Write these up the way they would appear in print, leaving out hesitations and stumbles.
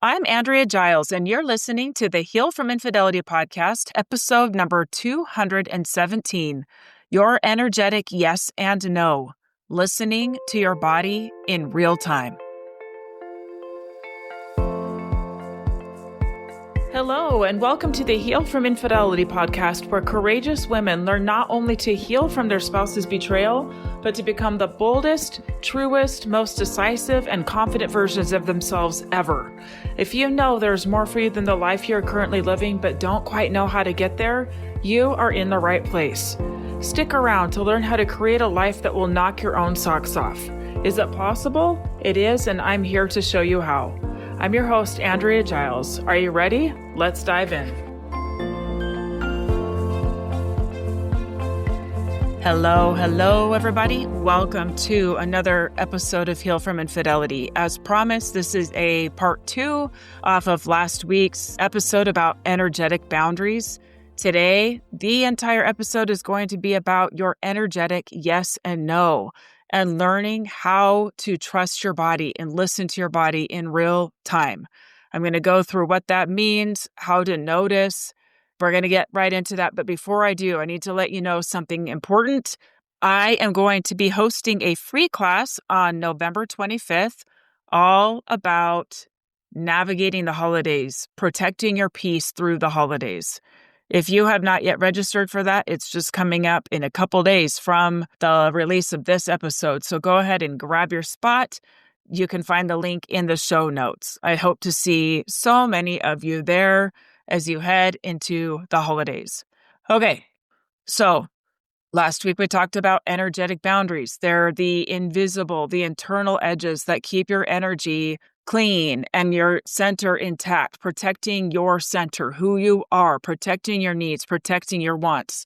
I'm Andrea Giles, and you're listening to the Heal from Infidelity podcast, episode number 217, Your Energetic Yes and No, Listening to Your Body in Real Time. Hello, and welcome to the Heal from Infidelity podcast, where courageous women learn not only to heal from their spouse's betrayal, but to become the boldest, truest, most decisive, and confident versions of themselves ever. If you know there's more for you than the life you're currently living, but don't quite know how to get there, you are in the right place. Stick around to learn how to create a life that will knock your own socks off. Is it possible? It is, and I'm here to show you how. I'm your host, Andrea Giles. Are you ready? Let's dive in. Hello, everybody. Welcome to another episode of Heal from Infidelity. As promised, this is a part 2 off of last week's episode about energetic boundaries. Today, the entire episode is going to be about your energetic yes and no, and learning how to trust your body and listen to your body in real time. I'm going to go through what that means, how to notice. We're going to get right into that. But before I do, I need to let you know something important. I am going to be hosting a free class on November 25th, all about navigating the holidays, protecting your peace through the holidays. If you have not yet registered for that, it's just coming up in a couple days from the release of this episode. So go ahead and grab your spot. You can find the link in the show notes. I hope to see so many of you there as you head into the holidays. Okay, so last week we talked about energetic boundaries. They're the invisible, the internal edges that keep your energy clean and your center intact, protecting your center, who you are, protecting your needs, protecting your wants.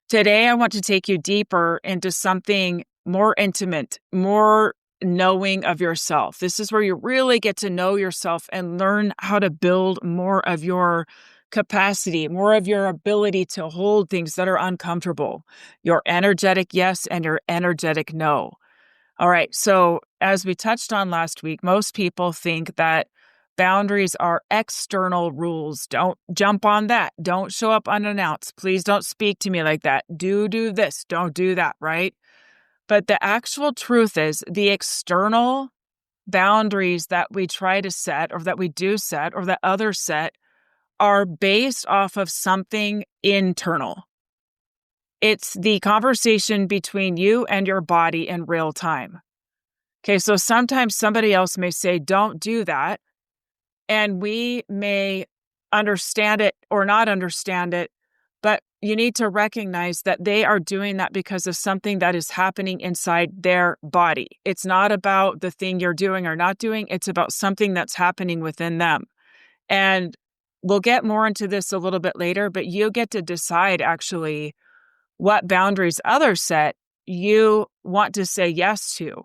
Today, I want to take you deeper into something more intimate, more knowing of yourself. This is where you really get to know yourself and learn how to build more of your capacity, more of your ability to hold things that are uncomfortable, your energetic yes and your energetic no. All right, so as we touched on last week, most people think that boundaries are external rules. Don't jump on that. Don't show up unannounced. Please don't speak to me like that. Do this. Don't do that, right? But the actual truth is the external boundaries that we try to set or that we do set or that others set are based off of something internal. It's the conversation between you and your body in real time. Okay, so sometimes somebody else may say, don't do that. And we may understand it or not understand it, but you need to recognize that they are doing that because of something that is happening inside their body. It's not about the thing you're doing or not doing. It's about something that's happening within them. And we'll get more into this a little bit later, but you get to decide actually what boundaries others set you want to say yes to.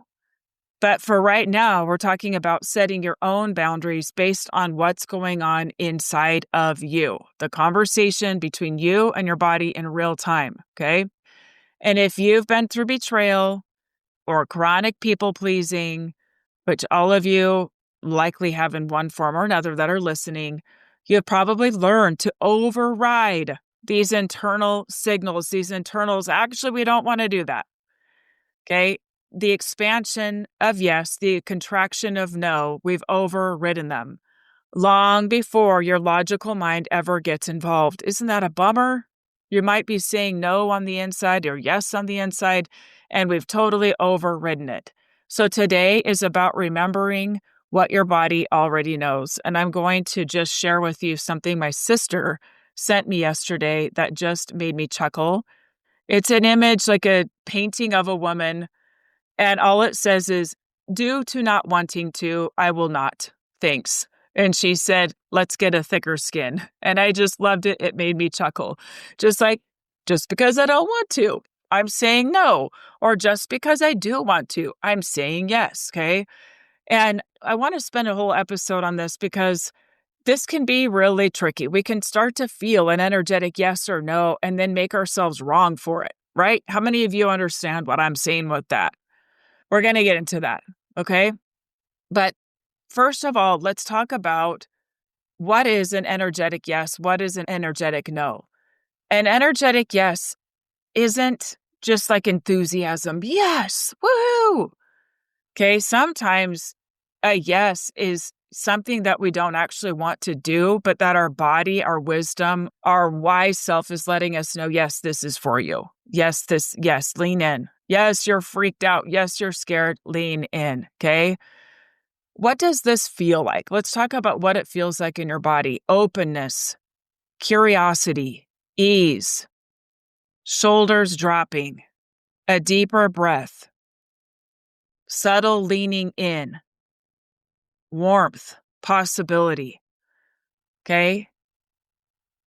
But for right now, we're talking about setting your own boundaries based on what's going on inside of you, the conversation between you and your body in real time, okay? And if you've been through betrayal or chronic people-pleasing, which all of you likely have in one form or another that are listening, you've probably learned to override these internal signals, these internals. Actually, we don't want to do that. Okay. The expansion of yes, the contraction of no, we've overridden them long before your logical mind ever gets involved. Isn't that a bummer? You might be saying no on the inside or yes on the inside, and we've totally overridden it. So today is about remembering what your body already knows. And I'm going to just share with you something my sister sent me yesterday that just made me chuckle. It's an image like a painting of a woman, and all it says is, due to not wanting to, I will not. Thanks. And she said, let's get a thicker skin. And I just loved it. It made me chuckle. Just because I don't want to, I'm saying no. Or just because I do want to, I'm saying yes. Okay. And I want to spend a whole episode on this because this can be really tricky. We can start to feel an energetic yes or no and then make ourselves wrong for it, right? How many of you understand what I'm saying with that? We're going to get into that, okay? But first of all, let's talk about what is an energetic yes? What is an energetic no? An energetic yes isn't just like enthusiasm. Yes, woohoo. Okay, sometimes a yes is something that we don't actually want to do, but that our body, our wisdom, our wise self is letting us know, yes, this is for you. Yes, lean in. Yes, you're freaked out. Yes, you're scared. Lean in. Okay. What does this feel like? Let's talk about what it feels like in your body. Openness, curiosity, ease, shoulders dropping, a deeper breath, subtle leaning in, warmth, possibility. Okay.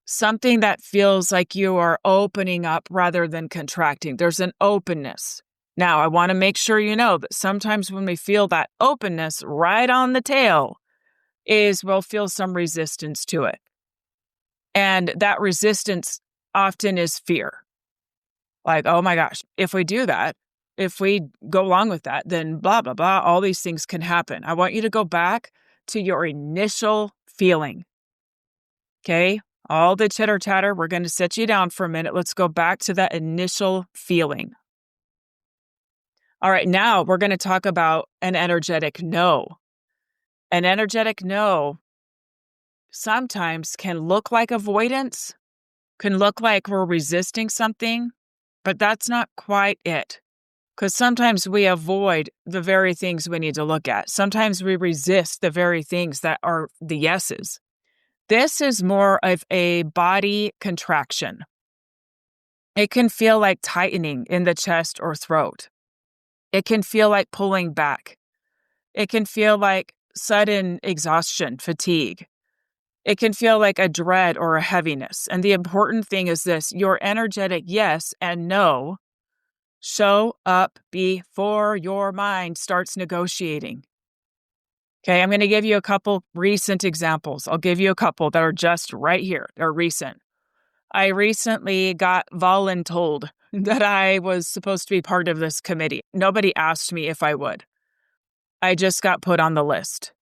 Something that feels like you are opening up rather than contracting. There's an openness. Now, I want to make sure you know that sometimes when we feel that openness right on the tail we'll feel some resistance to it. And that resistance often is fear. Like, oh my gosh, if we do that, if we go along with that, then blah, blah, blah, all these things can happen. I want you to go back to your initial feeling. Okay? All the chitter chatter, we're going to sit you down for a minute. Let's go back to that initial feeling. All right, now we're going to talk about an energetic no. An energetic no sometimes can look like avoidance, can look like we're resisting something, but that's not quite it. Because sometimes we avoid the very things we need to look at. Sometimes we resist the very things that are the yeses. This is more of a body contraction. It can feel like tightening in the chest or throat. It can feel like pulling back. It can feel like sudden exhaustion, fatigue. It can feel like a dread or a heaviness. And the important thing is this: your energetic yes and no show up before your mind starts negotiating. Okay, I'm going to give you a couple recent examples. I'll give you a couple that are just right here. They're recent. I recently got voluntold that I was supposed to be part of this committee. Nobody asked me if I would. I just got put on the list.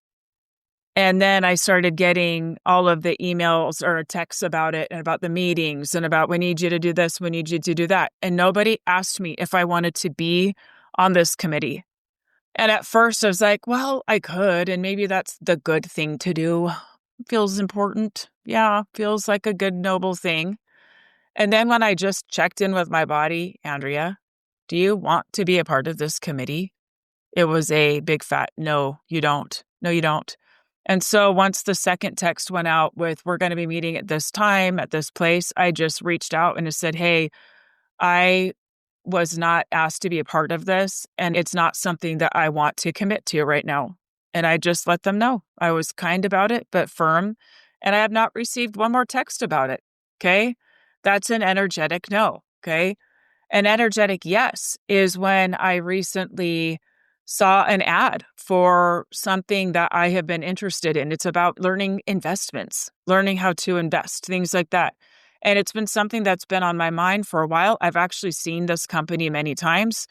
And then I started getting all of the emails or texts about it and about the meetings and about, we need you to do this, we need you to do that. And nobody asked me if I wanted to be on this committee. And at first I was like, well, I could, and maybe that's the good thing to do. Feels important. Yeah, feels like a good, noble thing. And then when I just checked in with my body, Andrea, do you want to be a part of this committee? It was a big fat, no, you don't. No, you don't. And so once the second text went out with, we're going to be meeting at this time, at this place, I just reached out and said, hey, I was not asked to be a part of this, and it's not something that I want to commit to right now. And I just let them know. I was kind about it, but firm. And I have not received one more text about it. Okay. That's an energetic no. Okay. An energetic yes is when I recently saw an ad for something that I have been interested in. It's about learning investments, learning how to invest, things like that. And it's been something that's been on my mind for a while. I've actually seen this company many times,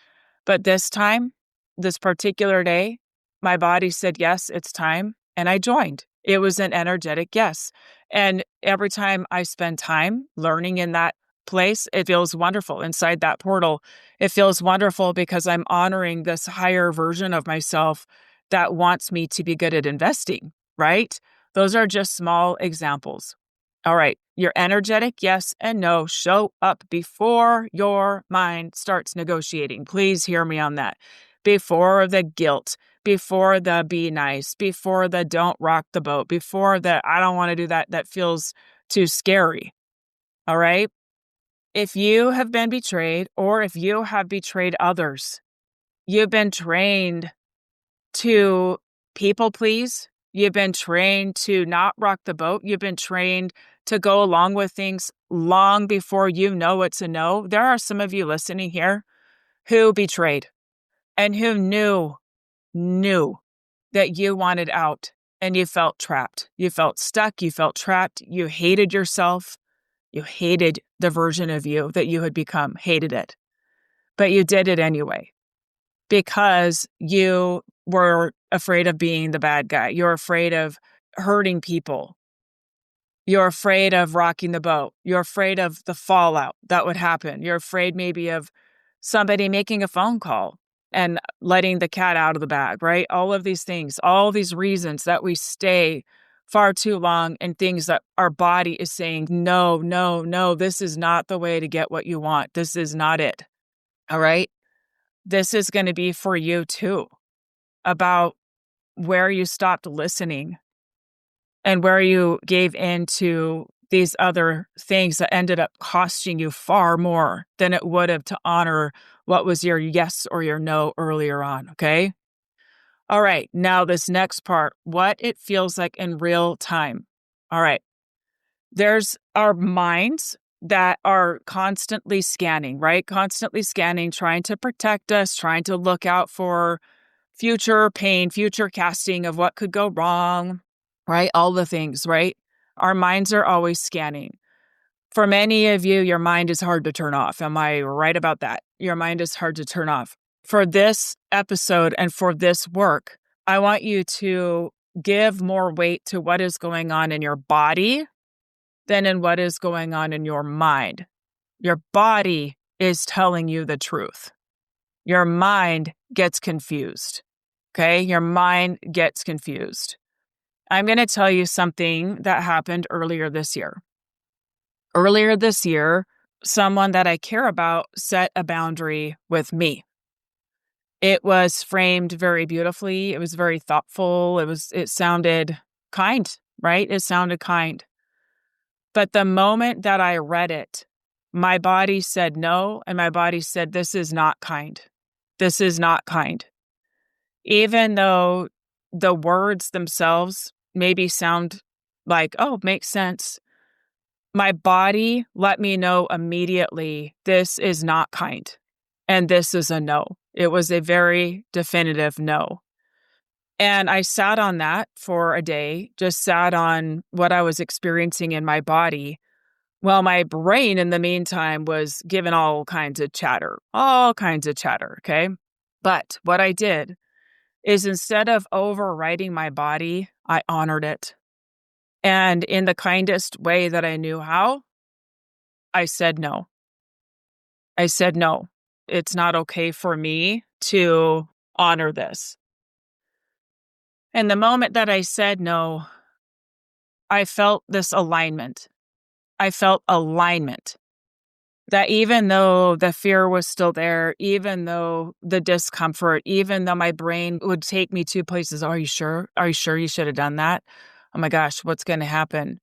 but this time, this particular day, my body said, yes, it's time. And I joined. It was an energetic yes. And every time I spend time learning in that place, it feels wonderful. Inside that portal, it feels wonderful because I'm honoring this higher version of myself that wants me to be good at investing, right? Those are just small examples. All right, your energetic yes and no show up before your mind starts negotiating. Please hear me on that. Before the guilt, before the be nice, before the don't rock the boat, before the I don't want to do that, that feels too scary. All right? If you have been betrayed or if you have betrayed others, you've been trained to people please. You've been trained to not rock the boat. You've been trained to go along with things long before you know it's a no. There are some of you listening here who betrayed and who knew that you wanted out and you felt trapped. You felt stuck. You felt trapped. You hated yourself. You hated the version of you that you had become, hated it. But you did it anyway because you were afraid of being the bad guy. You're afraid of hurting people. You're afraid of rocking the boat. You're afraid of the fallout that would happen. You're afraid maybe of somebody making a phone call and letting the cat out of the bag, right? All of these things, all these reasons that we stay far too long in things that our body is saying, no, no, no, this is not the way to get what you want. This is not it. All right. This is going to be for you too, about where you stopped listening and where you gave in to these other things that ended up costing you far more than it would have to honor what was your yes or your no earlier on, okay? All right, now this next part, what it feels like in real time. All right, there's our minds that are constantly scanning, right? Constantly scanning, trying to protect us, trying to look out for future pain, future casting of what could go wrong, right? All the things, right? Our minds are always scanning. For many of you, your mind is hard to turn off. Am I right about that? Your mind is hard to turn off. For this episode and for this work, I want you to give more weight to what is going on in your body than in what is going on in your mind. Your body is telling you the truth. Your mind gets confused. Okay? Your mind gets confused. I'm going to tell you something that happened earlier this year. Earlier this year, someone that I care about set a boundary with me. It was framed very beautifully. It was very thoughtful. It sounded kind, right? It sounded kind. But the moment that I read it, my body said no, and my body said, this is not kind. This is not kind. Even though the words themselves maybe sound like, oh, makes sense. My body let me know immediately, this is not kind. And this is a no. It was a very definitive no. And I sat on that for a day, just sat on what I was experiencing in my body. Well, my brain in the meantime was given all kinds of chatter, okay? But what I did is instead of overriding my body, I honored it. And in the kindest way that I knew how, I said no. I said no. It's not okay for me to honor this. And the moment that I said no, I felt this alignment. I felt alignment. That even though the fear was still there, even though the discomfort, even though my brain would take me to places, are you sure? Are you sure you should have done that? Oh my gosh, what's going to happen?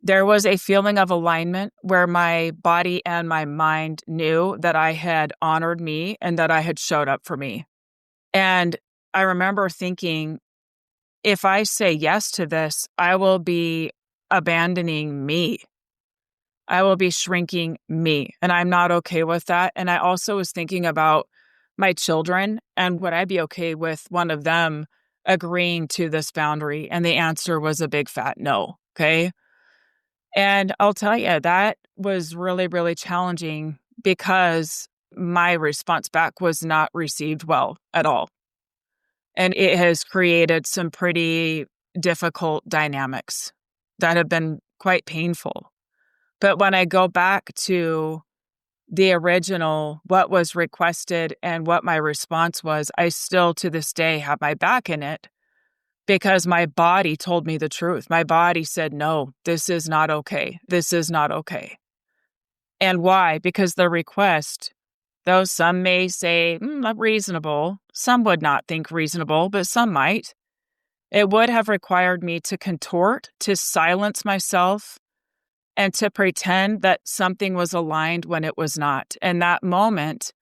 There was a feeling of alignment where my body and my mind knew that I had honored me and that I had showed up for me. And I remember thinking, if I say yes to this, I will be abandoning me. I will be shrinking me, and I'm not okay with that. And I also was thinking about my children and would I be okay with one of them agreeing to this boundary? And the answer was a big fat no, okay? And I'll tell you, that was really, really challenging because my response back was not received well at all. And it has created some pretty difficult dynamics that have been quite painful. But when I go back to the original, what was requested and what my response was, I still to this day have my back in it because my body told me the truth. My body said, no, this is not okay. This is not okay. And why? Because the request, though some may say reasonable, some would not think reasonable, but some might. It would have required me to contort, to silence myself, and to pretend that something was aligned when it was not. And that moment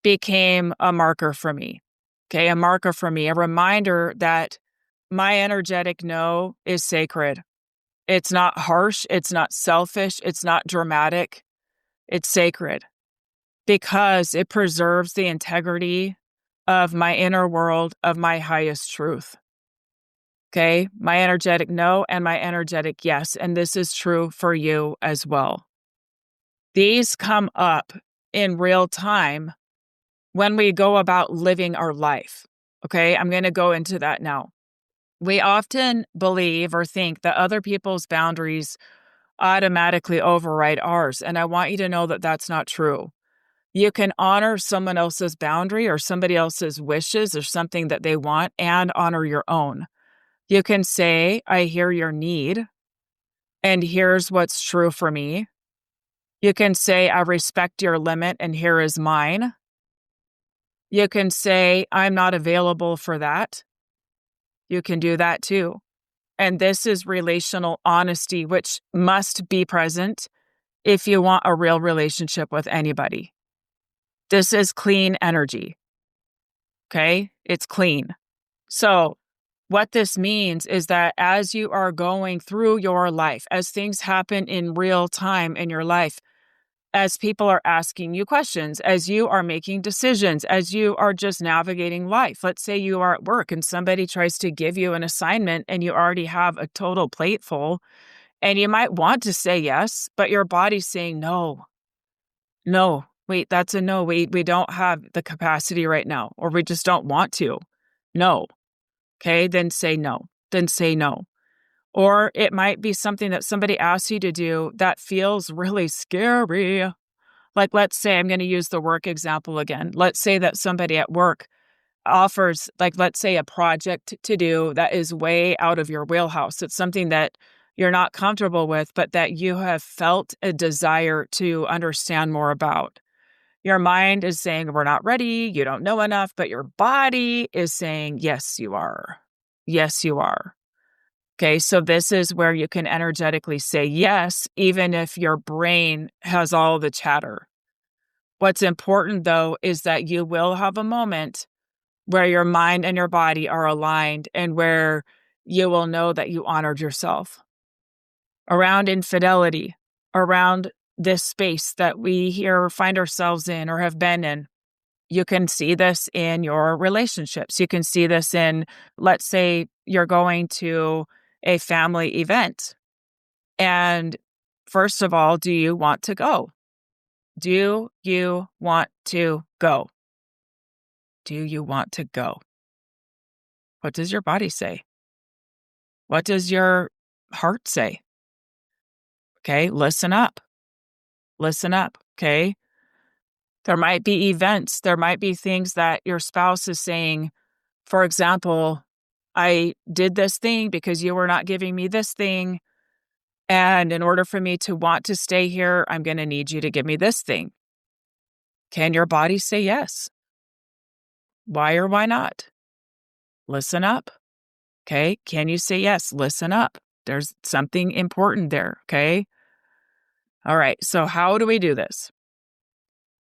became a marker for me. Okay, a marker for me, a reminder that my energetic no is sacred. It's not harsh, it's not selfish, it's not dramatic. It's sacred because it preserves the integrity of my inner world, of my highest truth. Okay, my energetic no and my energetic yes. And this is true for you as well. These come up in real time when we go about living our life. Okay, I'm going to go into that now. We often believe or think that other people's boundaries automatically override ours. And I want you to know that that's not true. You can honor someone else's boundary or somebody else's wishes or something that they want and honor your own. You can say, I hear your need, and here's what's true for me. You can say, I respect your limit, and here is mine. You can say, I'm not available for that. You can do that too. And this is relational honesty, which must be present if you want a real relationship with anybody. This is clean energy. Okay? It's clean. So, what this means is that as you are going through your life, as things happen in real time in your life, as people are asking you questions, as you are making decisions, as you are just navigating life. Let's say you are at work and somebody tries to give you an assignment and you already have a total plate full, and you might want to say yes, but your body's saying no. No, wait, that's a no. We don't have the capacity right now, or we just don't want to. No. Okay, then say no. Then say no. Or it might be something that somebody asks you to do that feels really scary. Like, let's say, I'm going to use the work example again. Let's say that somebody at work offers, like, let's say a project to do that is way out of your wheelhouse. It's something that you're not comfortable with, but that you have felt a desire to understand more about. Your mind is saying, we're not ready, you don't know enough, but your body is saying, yes, you are. Yes, you are. Okay, so this is where you can energetically say yes, even if your brain has all the chatter. What's important, though, is that you will have a moment where your mind and your body are aligned and where you will know that you honored yourself. Around infidelity, around this space that we here find ourselves in or have been in, you can see this in your relationships. You can see this in, let's say, you're going to a family event. And first of all, do you want to go? Do you want to go? Do you want to go? What does your body say? What does your heart say? Okay, listen up. Listen up, okay? There might be events, there might be things that your spouse is saying. For example, I did this thing because you were not giving me this thing. And in order for me to want to stay here, I'm going to need you to give me this thing. Can your body say yes? Why or why not? Listen up. Okay. Can you say yes? Listen up. There's something important there. Okay. All right. So, how do we do this?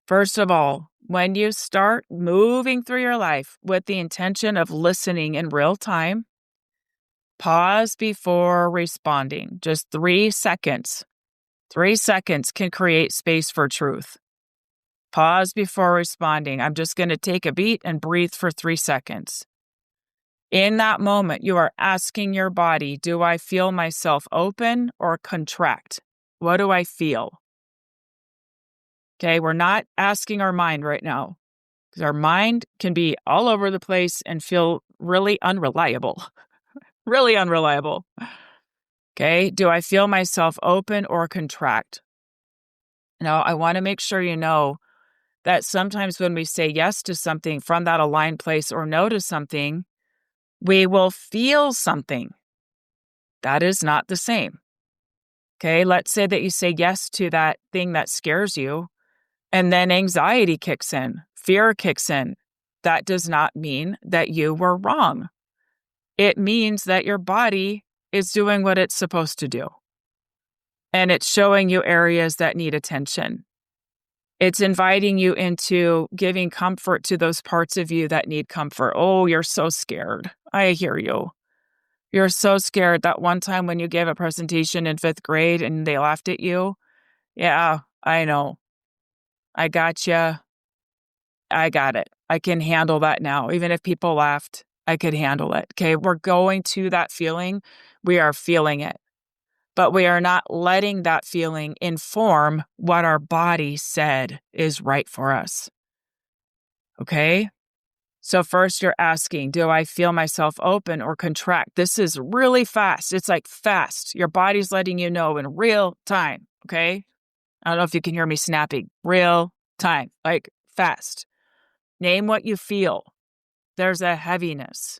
First of all, when you start moving through your life with the intention of listening in real time, pause before responding. Just 3 seconds. 3 seconds can create space for truth. Pause before responding. I'm just going to take a beat and breathe for 3 seconds. In that moment, you are asking your body, do I feel myself open or contract? What do I feel? Okay, we're not asking our mind right now because our mind can be all over the place and feel really unreliable. Really unreliable. Okay, do I feel myself open or contract? Now, I want to make sure you know that sometimes when we say yes to something from that aligned place or no to something, we will feel something. That is not the same. Okay, let's say that you say yes to that thing that scares you, and then anxiety kicks in, fear kicks in. That does not mean that you were wrong. It means that your body is doing what it's supposed to do. And it's showing you areas that need attention. It's inviting you into giving comfort to those parts of you that need comfort. Oh, you're so scared. I hear you. You're so scared. That one time when you gave a presentation in 5th grade and they laughed at you. Yeah, I know. I got you. I got it. I can handle that now. Even if people laughed, I could handle it. Okay, we're going to that feeling. We are feeling it. But we are not letting that feeling inform what our body said is right for us. Okay? So first you're asking, do I feel myself open or contract? This is really fast. It's like fast. Your body's letting you know in real time, okay? I don't know if you can hear me snapping. Real time, like fast. Name what you feel. There's a heaviness.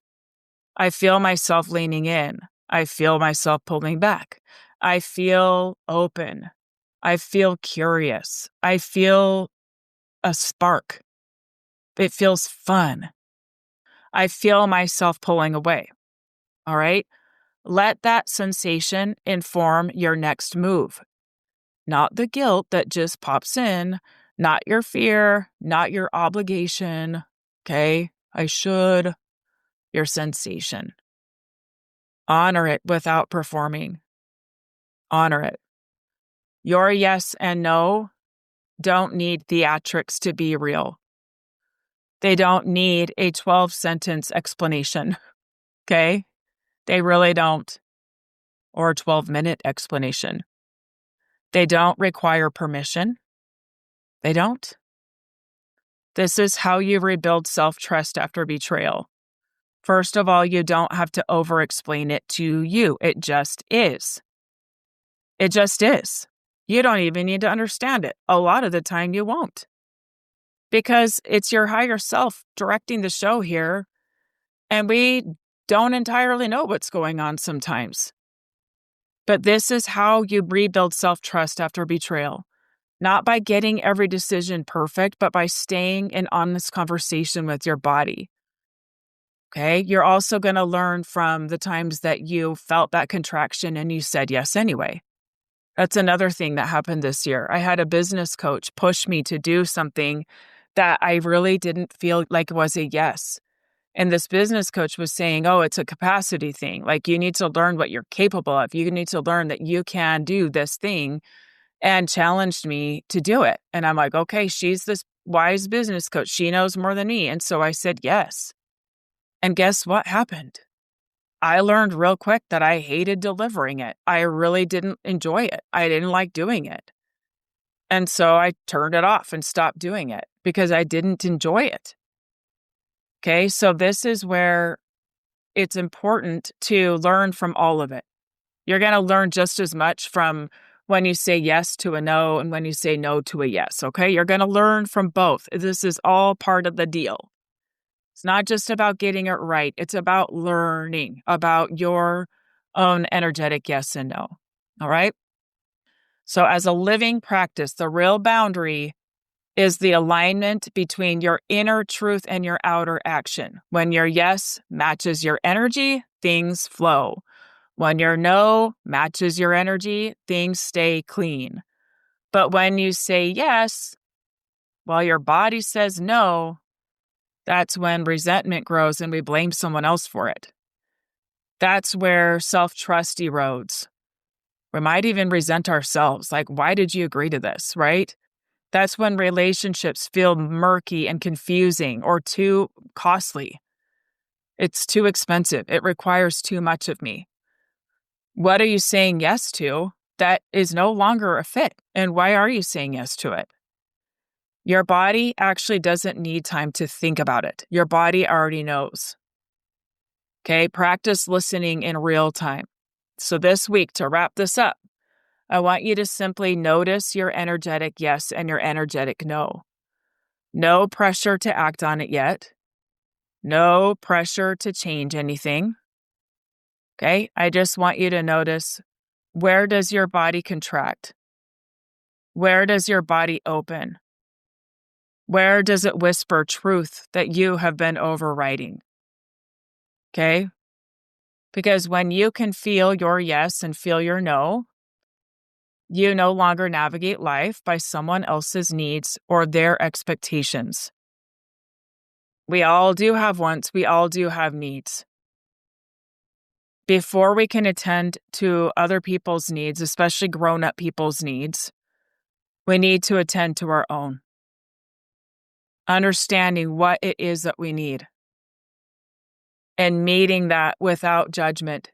I feel myself leaning in. I feel myself pulling back. I feel open. I feel curious. I feel a spark. It feels fun. I feel myself pulling away. All right. Let that sensation inform your next move, not the guilt that just pops in, not your fear, not your obligation. Okay. I should, your sensation. Honor it without performing. Honor it. Your yes and no don't need theatrics to be real. They don't need a 12-sentence explanation. Okay. They really don't. Or a 12-minute explanation. They don't require permission. They don't. This is how you rebuild self-trust after betrayal. First of all, you don't have to over-explain it to you. It just is. It just is. You don't even need to understand it. A lot of the time you won't. Because it's your higher self directing the show here, and we don't entirely know what's going on sometimes. But this is how you rebuild self-trust after betrayal. Not by getting every decision perfect, but by staying in honest conversation with your body. Okay? You're also going to learn from the times that you felt that contraction and you said yes anyway. That's another thing that happened this year. I had a business coach push me to do something that I really didn't feel like was a yes. And this business coach was saying, oh, it's a capacity thing. Like, you need to learn what you're capable of. You need to learn that you can do this thing, and challenged me to do it. And I'm like, okay, she's this wise business coach. She knows more than me. And so I said yes. And guess what happened? I learned real quick that I hated delivering it. I really didn't enjoy it. I didn't like doing it. And so I turned it off and stopped doing it because I didn't enjoy it. Okay, so this is where it's important to learn from all of it. You're going to learn just as much from when you say yes to a no and when you say no to a yes, okay? You're going to learn from both. This is all part of the deal. It's not just about getting it right. It's about learning about your own energetic yes and no, all right? So as a living practice, the real boundary is the alignment between your inner truth and your outer action. When your yes matches your energy, things flow. When your no matches your energy, things stay clean. But when you say yes, while your body says no, that's when resentment grows and we blame someone else for it. That's where self-trust erodes. We might even resent ourselves. Like, why did you agree to this, right? That's when relationships feel murky and confusing or too costly. It's too expensive. It requires too much of me. What are you saying yes to that is no longer a fit? And why are you saying yes to it? Your body actually doesn't need time to think about it. Your body already knows. Okay, practice listening in real time. So this week, to wrap this up, I want you to simply notice your energetic yes and your energetic no. No pressure to act on it yet. No pressure to change anything. Okay, I just want you to notice, where does your body contract? Where does your body open? Where does it whisper truth that you have been overriding? Okay? Because when you can feel your yes and feel your no, you no longer navigate life by someone else's needs or their expectations. We all do have wants. We all do have needs. Before we can attend to other people's needs, especially grown-up people's needs, we need to attend to our own. Understanding what it is that we need. And meeting that without judgment.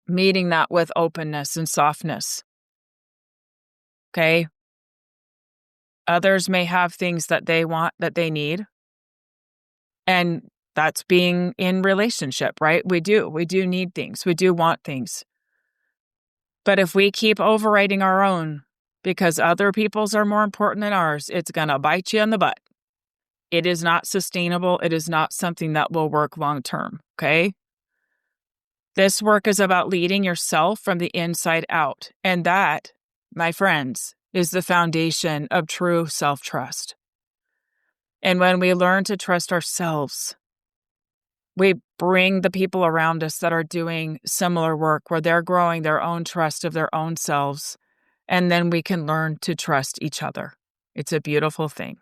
Meeting that with openness and softness. Okay? Others may have things that they want, that they need. And that's being in relationship, right? We do need things. We do want things. But if we keep overriding our own because other people's are more important than ours, it's going to bite you in the butt. It is not sustainable. It is not something that will work long term, okay? This work is about leading yourself from the inside out. And that, my friends, is the foundation of true self-trust. And when we learn to trust ourselves, we bring the people around us that are doing similar work where they're growing their own trust of their own selves. And then we can learn to trust each other. It's a beautiful thing.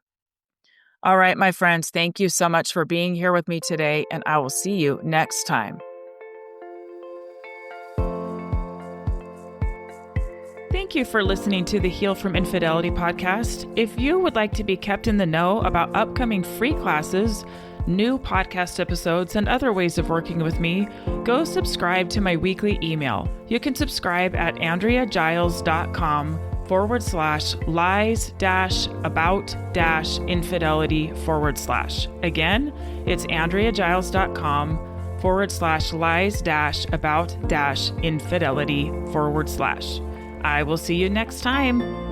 All right, my friends, thank you so much for being here with me today, and I will see you next time. Thank you for listening to the Heal from Infidelity podcast. If you would like to be kept in the know about upcoming free classes, new podcast episodes, and other ways of working with me, go subscribe to my weekly email. You can subscribe at AndreaGiles.com/lies-about-infidelity/. Again, it's AndreaGiles.com/lies-about-infidelity/. I will see you next time.